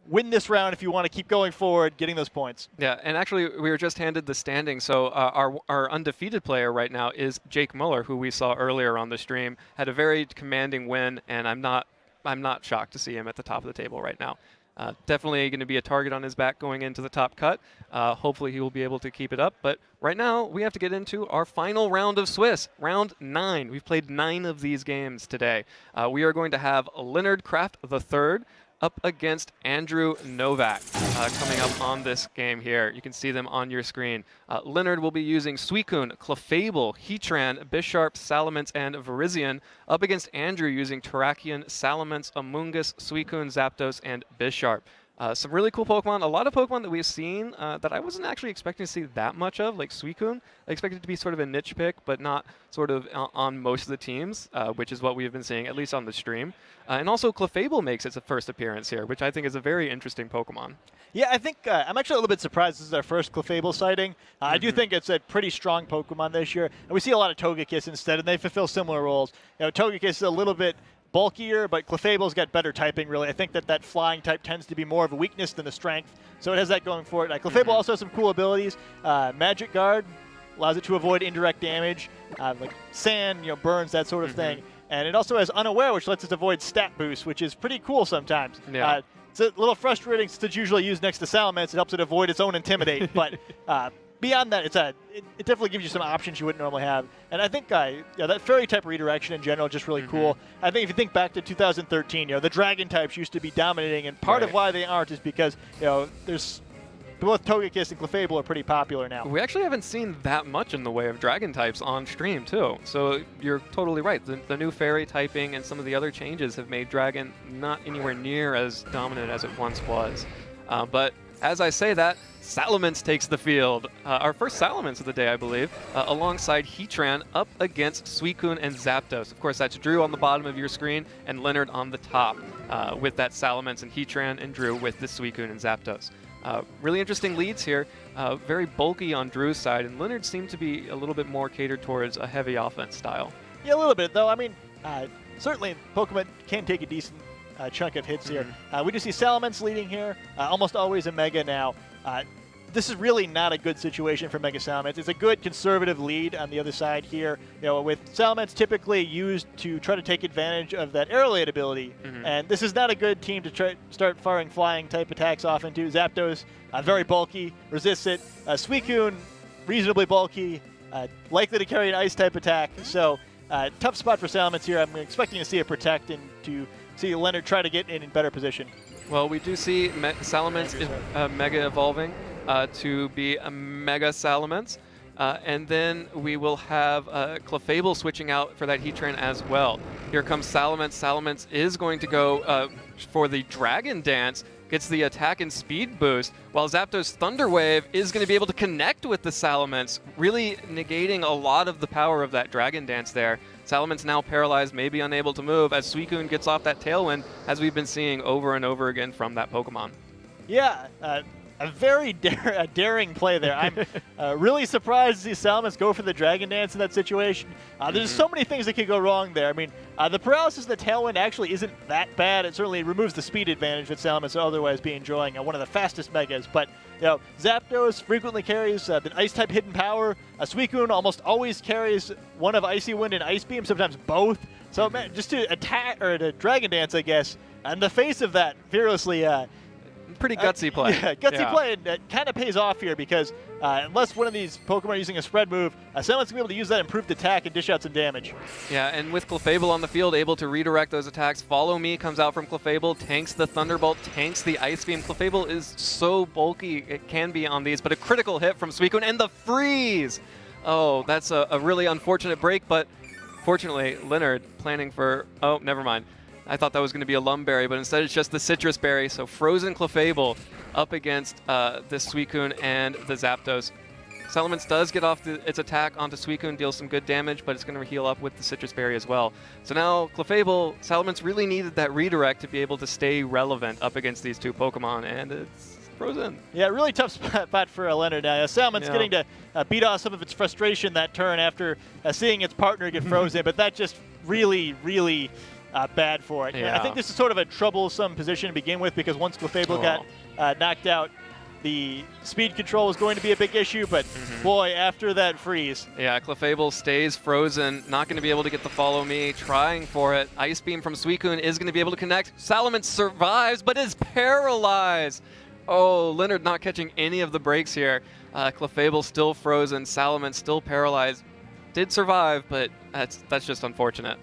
win this round if you want to keep going forward, getting those points. Yeah, and actually we were just handed the standing. So our undefeated player right now is Jake Muller, who we saw earlier on the stream. Had a very commanding win, and I'm not shocked to see him at the top of the table right now. Definitely going to be a target on his back going into the top cut. Hopefully he will be able to keep it up. But right now we have to get into our final round of Swiss, round 9. We've played 9 of these games today. We are going to have Leonard Kraft III up against Andrew Nowak coming up on this game here. You can see them on your screen. Leonard will be using Suicune, Clefable, Heatran, Bisharp, Salamence, and Virizion up against Andrew using Terrakion, Salamence, Amoonguss, Suicune, Zapdos, and Bisharp. Some really cool Pokemon. A lot of Pokemon that we've seen that I wasn't actually expecting to see that much of, like Suicune. I expected it to be sort of a niche pick, but not sort of on most of the teams, which is what we've been seeing, at least on the stream. And also Clefable makes its first appearance here, which I think is a very interesting Pokemon. Yeah, I think I'm actually a little bit surprised this is our first Clefable sighting. I do think it's a pretty strong Pokemon this year. And we see a lot of Togekiss instead, and they fulfill similar roles. Togekiss is a little bit bulkier, but Clefable's got better typing, really. I think that flying type tends to be more of a weakness than a strength, so it has that going for it. Clefable also has some cool abilities. Magic Guard allows it to avoid indirect damage, like sand, burns, that sort of thing. And it also has Unaware, which lets it avoid stat boost, which is pretty cool sometimes. Yeah. It's a little frustrating since it's usually used next to Salamence. It helps it avoid its own Intimidate, but beyond that, it definitely gives you some options you wouldn't normally have. And I think that fairy type redirection in general is just really cool. I think if you think back to 2013, the dragon types used to be dominating, and part of why they aren't is because there's both Togekiss and Clefable are pretty popular now. We actually haven't seen that much in the way of dragon types on stream too. So you're totally right. The new fairy typing and some of the other changes have made dragon not anywhere near as dominant as it once was. But as I say that, Salamence takes the field. Our first Salamence of the day, I believe, alongside Heatran up against Suicune and Zapdos. Of course, that's Drew on the bottom of your screen and Leonard on the top with that Salamence and Heatran, and Drew with the Suicune and Zapdos. Really interesting leads here. Very bulky on Drew's side, and Leonard seemed to be a little bit more catered towards a heavy offense style. Yeah, a little bit, though. I mean, certainly Pokemon can take a decent chunk of hits here. We do see Salamence leading here, almost always a Mega now. This is really not a good situation for Mega Salamence. It's a good conservative lead on the other side here. With Salamence typically used to try to take advantage of that Aerolate ability, and this is not a good team to start firing flying type attacks off into. Zapdos, very bulky, resists it. Suicune, reasonably bulky, likely to carry an ice type attack. So tough spot for Salamence here. I'm expecting to see it protect and to see Leonard try to get in better position. Well, we do see Salamence Mega evolving to be a Mega Salamence. And then we will have Clefable switching out for that Heatran as well. Here comes Salamence. Salamence is going to go for the Dragon Dance, gets the attack and speed boost, while Zapdos Thunder Wave is going to be able to connect with the Salamence, really negating a lot of the power of that Dragon Dance there. Salamence now paralyzed, maybe unable to move, as Suicune gets off that Tailwind, as we've been seeing over and over again from that Pokemon. Yeah, a very daring play there. I'm really surprised to see Salamence go for the Dragon Dance in that situation. There's so many things that could go wrong there. I mean, the paralysis of the Tailwind actually isn't that bad. It certainly removes the speed advantage that Salamence would otherwise be enjoying, one of the fastest Megas. But Zapdos frequently carries the Ice-type hidden power. Suicune almost always carries one of Icy Wind and Ice Beam, sometimes both. So man, just to attack, or to Dragon Dance, I guess, in the face of that, fearlessly... pretty gutsy play. Yeah, gutsy play, and it kind of pays off here because unless one of these Pokemon are using a spread move, Salamence will be able to use that improved attack and dish out some damage. Yeah, and with Clefable on the field, able to redirect those attacks. Follow Me comes out from Clefable, tanks the Thunderbolt, tanks the Ice Beam. Clefable is so bulky, it can be on these, but a critical hit from Suicune, and the freeze! Oh, that's a really unfortunate break, but fortunately, Leonard planning for... Oh, never mind. I thought that was going to be a Lumberry, but instead it's just the Citrus Berry. So Frozen Clefable up against this Suicune and the Zapdos. Salamence does get off its attack onto Suicune, deals some good damage, but it's going to heal up with the Citrus Berry as well. So now Clefable, Salamence really needed that redirect to be able to stay relevant up against these two Pokemon, and it's frozen. Yeah, really tough spot for Leonard. Salamence getting to beat off some of its frustration that turn after seeing its partner get frozen, but that just really bad for it. Yeah. I think this is sort of a troublesome position to begin with because once Clefable got knocked out, the speed control was going to be a big issue, but boy, after that freeze. Yeah, Clefable stays frozen, not going to be able to get the follow me, trying for it. Ice Beam from Suicune is going to be able to connect. Salamence survives, but is paralyzed. Oh, Leonard not catching any of the breaks here. Clefable still frozen, Salamence still paralyzed. Did survive, but that's just unfortunate.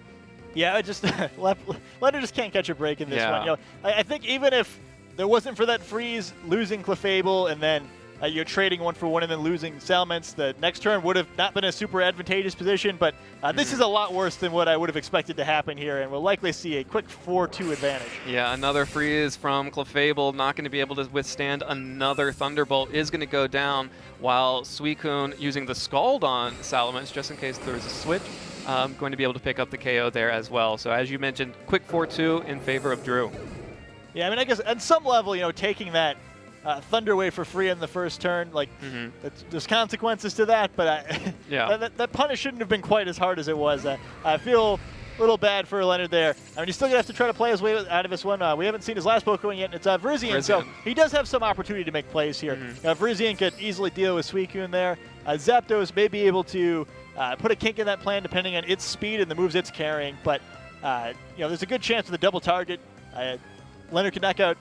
Yeah, it just Leonard just can't catch a break in this Yeah. one. You know, I think even if there wasn't for that freeze, losing Clefable and then you're trading one for one and then losing Salamence, the next turn would have not been a super advantageous position, but this is a lot worse than what I would have expected to happen here, and we'll likely see a quick 4-2 advantage. Yeah, another freeze from Clefable, not going to be able to withstand another Thunderbolt, is going to go down, while Suicune, using the Scald on Salamence, just in case there's a switch, going to be able to pick up the KO there as well. So as you mentioned, quick 4-2 in favor of Drew. Yeah, I mean, I guess at some level, you know, taking that Thunder Wave for free in the first turn, like, there's consequences to that, but that punish shouldn't have been quite as hard as it was. I feel a little bad for Leonard there. I mean, he's still going to have to try to play his way out of this one. We haven't seen his last Pokemon yet, and it's Virizion, so he does have some opportunity to make plays here. Virizion could easily deal with Suicune there. Zapdos may be able to put a kink in that plan depending on its speed and the moves it's carrying, but you know, there's a good chance with a double target. Leonard can knock out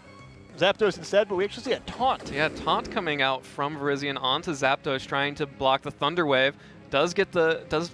Zapdos instead, but we actually see a taunt. Yeah, taunt coming out from Virizion onto Zapdos, trying to block the Thunder Wave. Does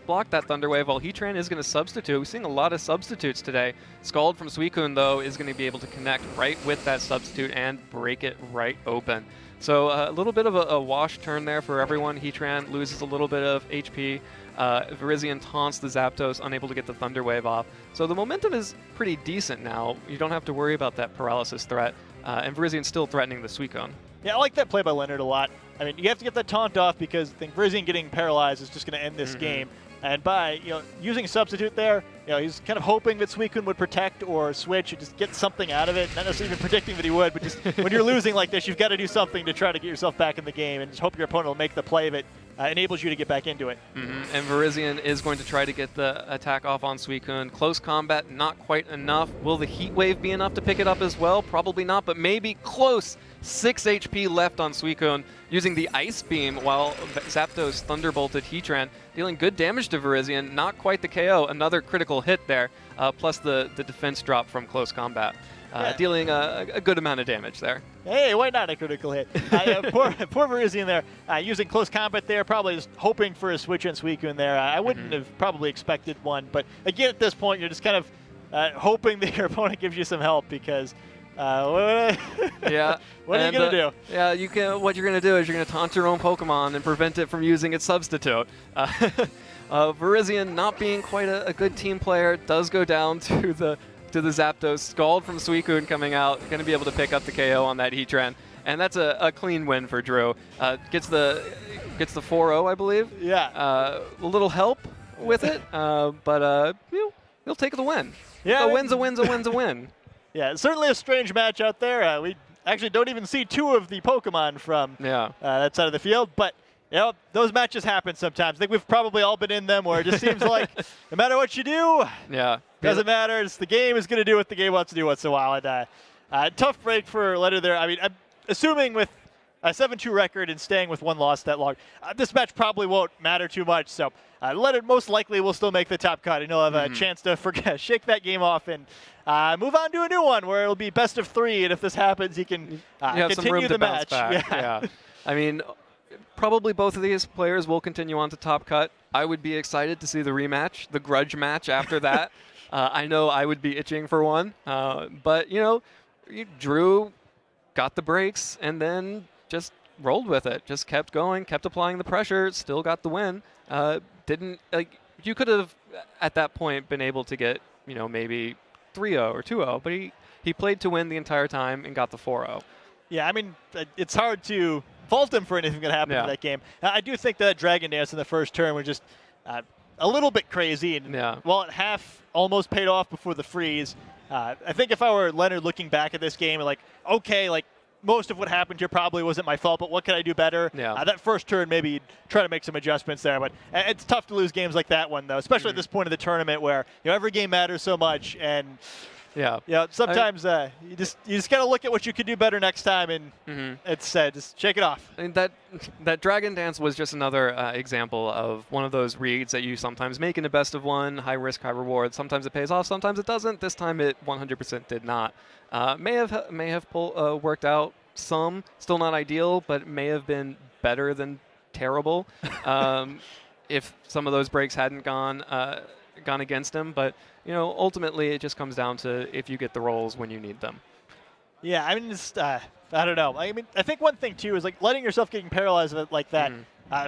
block that Thunder Wave, while Heatran is going to substitute. We're seeing a lot of substitutes today. Scald from Suicune, though, is going to be able to connect right with that substitute and break it right open. So a little bit of a wash turn there for everyone. Heatran loses a little bit of HP. Virizion taunts the Zapdos, unable to get the Thunder Wave off. So the momentum is pretty decent now. You don't have to worry about that paralysis threat. And Virizion's still threatening the Suicune. Yeah, I like that play by Leonard a lot. I mean, you have to get that taunt off because I think Virizion getting paralyzed is just going to end this game. And by using substitute there, he's kind of hoping that Suicune would protect or switch and just get something out of it. Not necessarily even predicting that he would, but just when you're losing like this, you've got to do something to try to get yourself back in the game and just hope your opponent will make the play that enables you to get back into it. And Virizion is going to try to get the attack off on Suicune. Close combat, not quite enough. Will the Heat Wave be enough to pick it up as well? Probably not, but maybe close. 6 HP left on Suicune, using the Ice Beam while Zapdos Thunderbolted Heatran, dealing good damage to Virizion. Not quite the KO, another critical hit there, plus the defense drop from close combat. Dealing a good amount of damage there. Hey, why not a critical hit? Poor Virizion there, using close combat there, probably just hoping for a switch on Suicune there. I wouldn't have probably expected one, but again, at this point, you're just kind of hoping that your opponent gives you some help because what are you going to do? Yeah, what you're going to do is you're going to taunt your own Pokemon and prevent it from using its substitute. Virizion, not being quite a good team player, does go down to the Zapdos. Scald from Suicune coming out, going to be able to pick up the KO on that Heatran. And that's a clean win for Drew. Gets the 4-0, I believe. Yeah. A little help with it, but he'll take the win. Yeah, a win's a win. Yeah, certainly a strange match out there. We actually don't even see two of the Pokemon from that side of the field, but those matches happen sometimes. I think we've probably all been in them where it just seems like no matter what you do, doesn't matter. The game is going to do what the game wants to do once in a while. And tough break for Leonard there. I mean, I'm assuming with a 7-2 record and staying with one loss that long, this match probably won't matter too much. So Leonard most likely will still make the top cut, and he'll have a chance to shake that game off and move on to a new one where it'll be best of 3. And if this happens, he can continue the match. Yeah. I mean, probably both of these players will continue on to top cut. I would be excited to see the rematch, the grudge match after that. I know I would be itching for one, but Drew got the breaks and then just rolled with it. Just kept going, kept applying the pressure, still got the win. You could have at that point been able to get maybe 3-0 or 2-0, but he played to win the entire time and got the 4-0. Yeah, I mean, it's hard to fault him for anything that happened in that game. I do think that Dragon Dance in the first turn was just a little bit crazy. And while it half almost paid off before the freeze, I think if I were Leonard looking back at this game and most of what happened here probably wasn't my fault, but what can I do better? Yeah. That first turn, maybe try to make some adjustments there. But it's tough to lose games like that one, though, especially at this point of the tournament where every game matters so much. And sometimes you just got to look at what you could do better next time, and it's just shake it off. I mean, that Dragon Dance was just another example of one of those reads that you sometimes make in a best of one, high risk, high reward. Sometimes it pays off, sometimes it doesn't. This time it 100% did not. May have worked out some, still not ideal, but may have been better than terrible if some of those breaks hadn't gone against him. But ultimately it just comes down to if you get the rolls when you need them. Yeah, I mean, I don't know. I mean, I think one thing too is like letting yourself getting paralyzed like that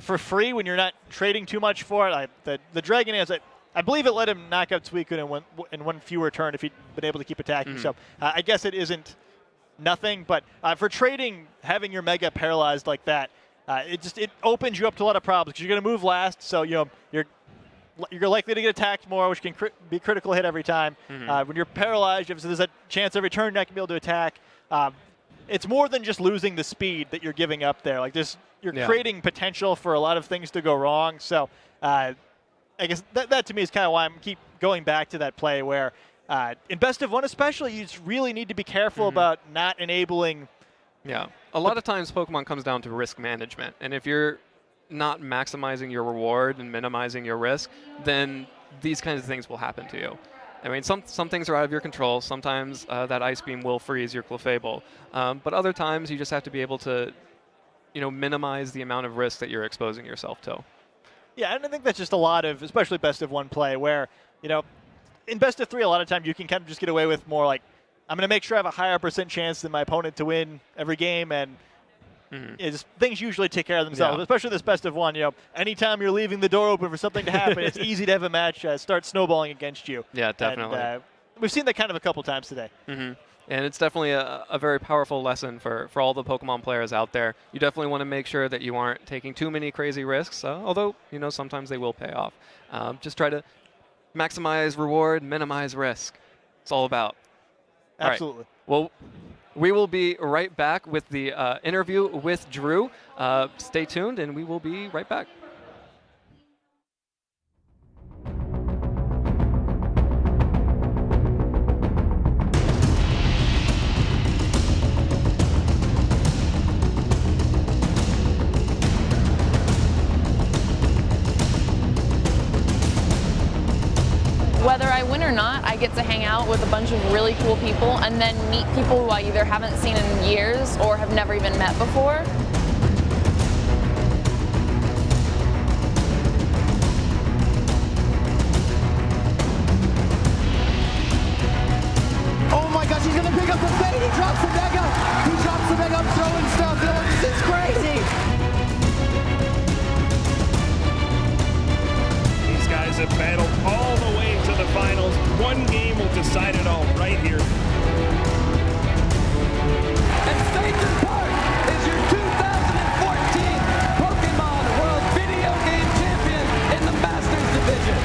for free when you're not trading too much for it. The Dragon Dance, I believe it let him knock out Suicune in one fewer turn if he'd been able to keep attacking. So I guess it isn't nothing, but for trading, having your Mega paralyzed like that, it opens you up to a lot of problems because you're going to move last, so you're likely to get attacked more, which can be critical hit every time. When you're paralyzed, there's a chance every turn you're not going to be able to attack. It's more than just losing the speed that you're giving up there. Like you're creating potential for a lot of things to go wrong. So I guess that to me is kind of why I'm keep going back to that play where in best of one especially, you just really need to be careful about not enabling. Yeah, a lot of times Pokemon comes down to risk management, and if you're not maximizing your reward and minimizing your risk, then these kinds of things will happen to you. I mean, some things are out of your control. Sometimes that Ice Beam will freeze your Clefable, but other times you just have to be able to, minimize the amount of risk that you're exposing yourself to. Yeah, and I think that's just a lot of, especially best of one play, where in best of three, a lot of times you can kind of just get away with more like, I'm going to make sure I have a higher % chance than my opponent to win every game, and things usually take care of themselves, especially this best of one. Anytime you're leaving the door open for something to happen, it's easy to have a match start snowballing against you. Yeah, definitely. And, we've seen that kind of a couple times today. And it's definitely a very powerful lesson for all the Pokemon players out there. You definitely want to make sure that you aren't taking too many crazy risks, although, sometimes they will pay off. Just try to maximize reward, minimize risk. It's all about. Absolutely. All right. Well, we will be right back with the interview with Drew. Stay tuned, and we will be right back. Whether I win or not, I get to hang out with a bunch of really cool people and then meet people who I either haven't seen in years or have never even met before. Oh my gosh, he's gonna pick up the fade, he drops the Mega! He drops the Mega, I'm throwing stuff, this is crazy! These guys have battled all the way to the finals. One game will decide it all right here. And Staten Park is your 2014 Pokemon World Video Game Champion in the Masters Division.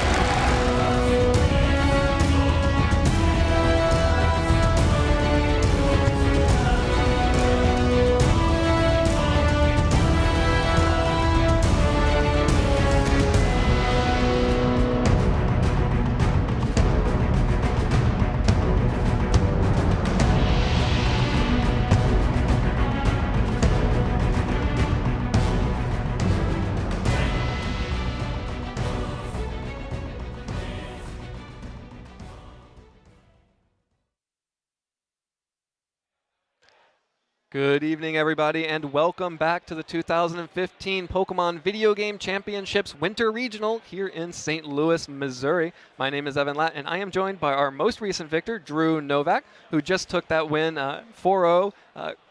Good evening, everybody, and welcome back to the 2015 Pokemon Video Game Championships Winter Regional here in St. Louis, Missouri. My name is Evan Latt, and I am joined by our most recent victor, Drew Nowak, who just took that win 4-0,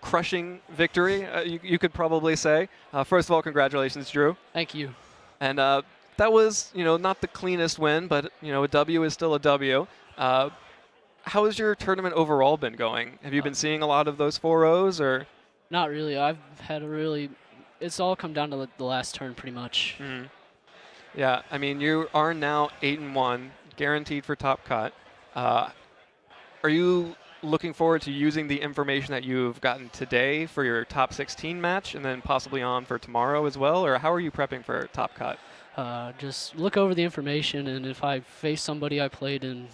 crushing victory, you could probably say. First of all, congratulations, Drew. Thank you. And that was, not the cleanest win, but, a W is still a W. How has your tournament overall been going? Have you been seeing a lot of those 4-0s, or? Not really. I've had it's all come down to the last turn pretty much. Yeah, I mean, you are now 8-1, guaranteed for top cut. Are you looking forward to using the information that you've gotten today for your top 16 match and then possibly on for tomorrow as well? Or how are you prepping for Top Cut? Just look over the information, and if I face somebody I played in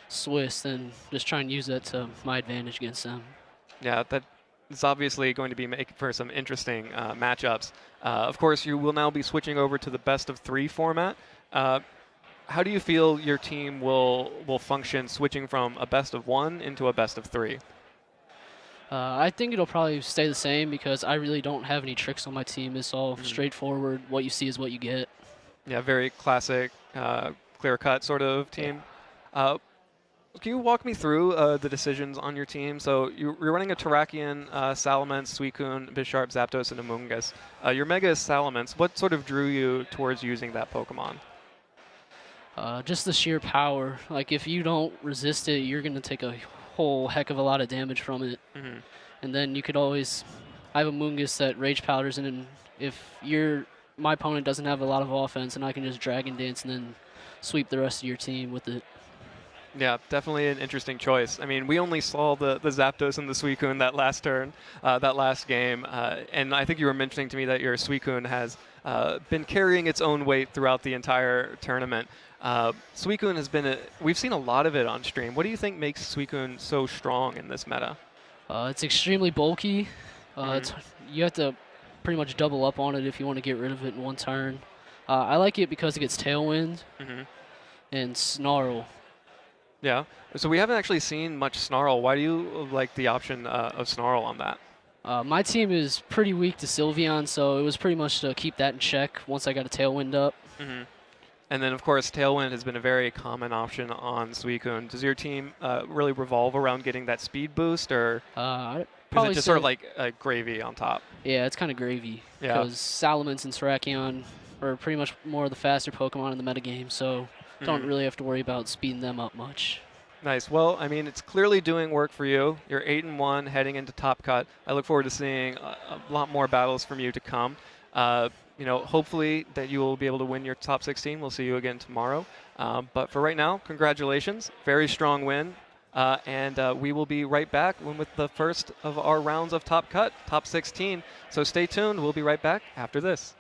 Swiss, then just try and use that to my advantage against them. Yeah, that is obviously going to be making for some interesting matchups. Of course, you will now be switching over to the best of 3 format. How do you feel your team will function switching from a best of 1 into a best of 3? I think it'll probably stay the same because I really don't have any tricks on my team. It's all straightforward. What you see is what you get. Yeah, very classic, clear-cut sort of team. Can you walk me through the decisions on your team? So you're running a Terrakion, Salamence, Suicune, Bisharp, Zapdos, and Amoonguss. Your Mega is Salamence. What sort of drew you towards using that Pokemon? Just the sheer power. Like, if you don't resist it, you're going to take a whole heck of a lot of damage from it. And then you could always... I have a Moongus that Rage Powders, and then if my opponent doesn't have a lot of offense, and I can just Dragon Dance and then sweep the rest of your team with it. Yeah, definitely an interesting choice. I mean, we only saw the Zapdos and the Suicune that last turn, that last game, and I think you were mentioning to me that your Suicune has been carrying its own weight throughout the entire tournament. Suicune has been we've seen a lot of it on stream. What do you think makes Suicune so strong in this meta? It's extremely bulky. You have to pretty much double up on it if you want to get rid of it in one turn. I like it because it gets Tailwind and Snarl. Yeah, so we haven't actually seen much Snarl. Why do you like the option of Snarl on that? My team is pretty weak to Sylveon, so it was pretty much to keep that in check once I got a Tailwind up. And then, of course, Tailwind has been a very common option on Suicune. Does your team really revolve around getting that speed boost, or is it just sort of like gravy on top? Yeah, it's kind of gravy. Yeah. Because Salamence and Terrakion are pretty much more of the faster Pokemon in the metagame, so don't really have to worry about speeding them up much. Nice. Well, I mean, it's clearly doing work for you. You're 8-1 heading into Top Cut. I look forward to seeing a lot more battles from you to come. You know, hopefully that you will be able to win your top 16. We'll see you again tomorrow. But for right now, congratulations. Very strong win. And we will be right back with the first of our rounds of Top Cut, top 16. So stay tuned. We'll be right back after this.